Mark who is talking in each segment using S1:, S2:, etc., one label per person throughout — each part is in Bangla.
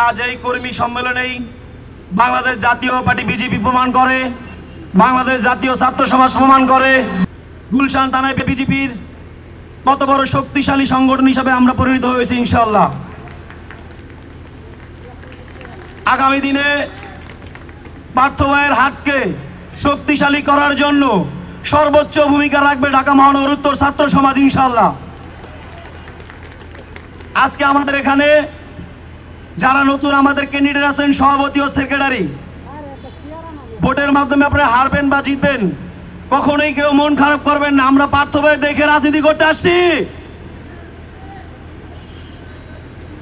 S1: আজ এই কর্মী সম্মেলনেই বাংলাদেশ জাতীয় পার্টি বিজেপি প্রমাণ করে, বাংলাদেশ জাতীয় ছাত্র সমাজ প্রমাণ করে গুলশান থানায় বিজেপির কত বড় শক্তিশালী সংগঠন হিসেবে আমরা পরিণত হয়েছি ইনশাআল্লাহ। আগামী দিনে পার্থ ভাইয়ের হাতকে শক্তিশালী করার জন্য সর্বোচ্চ ভূমিকা রাখবে ঢাকা মহানগর উত্তর ছাত্র সমাজ ইনশাআল্লাহ। আজকে আমাদের এখানে যারা নতুন আমাদের ক্যান্ডিডেট আছেন, সভাপতি ও সেক্রেটারি, ভোটের মাধ্যমে আপনারা হারবেন বা জিতবেন, কখনোই কেউ মন খারাপ করবেন না। আমরা পার্থ ভাই দেখে রাজনীতি করতে আসছি।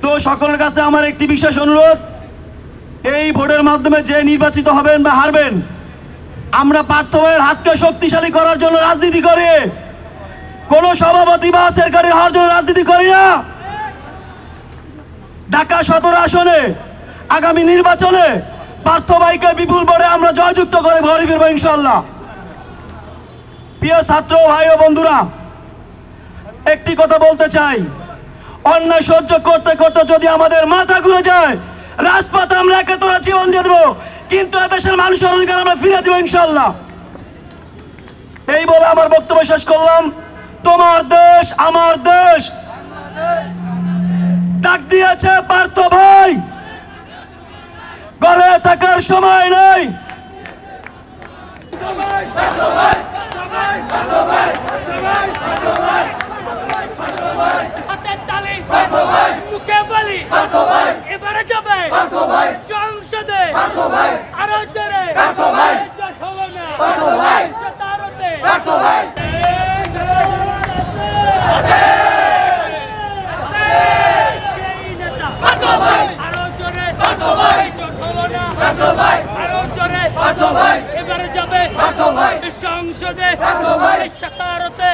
S1: তো সকলের কাছে আমার একটি বিশেষ অনুরোধ, এই ভোটের মাধ্যমে যে নির্বাচিত হবেন বা হারবেন, আমরা পার্থ ভাইয়ের হাতকে শক্তিশালী করার জন্য রাজনীতি করি, কোন সভাপতি বা সেক্রেটারি হওয়ার জন্য রাজনীতি করি না। ঢাকা 17 আসনে আগামী নির্বাচনে পার্থ ভাইকে বিপুল ভোটে আমরা জয়যুক্ত করে ঘরে ফিরবো ইনশাআল্লাহ। প্রিয় ছাত্র ভাই ও বন্ধুরা, একটি কথা বলতে চাই, অন্যায় সহ্য করতে করতে যদি আমাদের মাথা ঘুরে যায়, রাজপথে আমরা একে তোরা জীবন দিয়ে দেবো, কিন্তু এদেশের মানুষের অধিকার আমরা ফিরে দিব ইনশাআল্লাহ। এই বলে আমার বক্তব্য শেষ করলাম। তোমার দেশ আমার দেশ ডাক দিয়েছে পার্থ ভাই, ঘরে থাকার সময় নেই।
S2: মুখে বলি এবারে যাবে সংসদে আরো জোরে হলো না এবারে যাবে সংসদে সাকারতে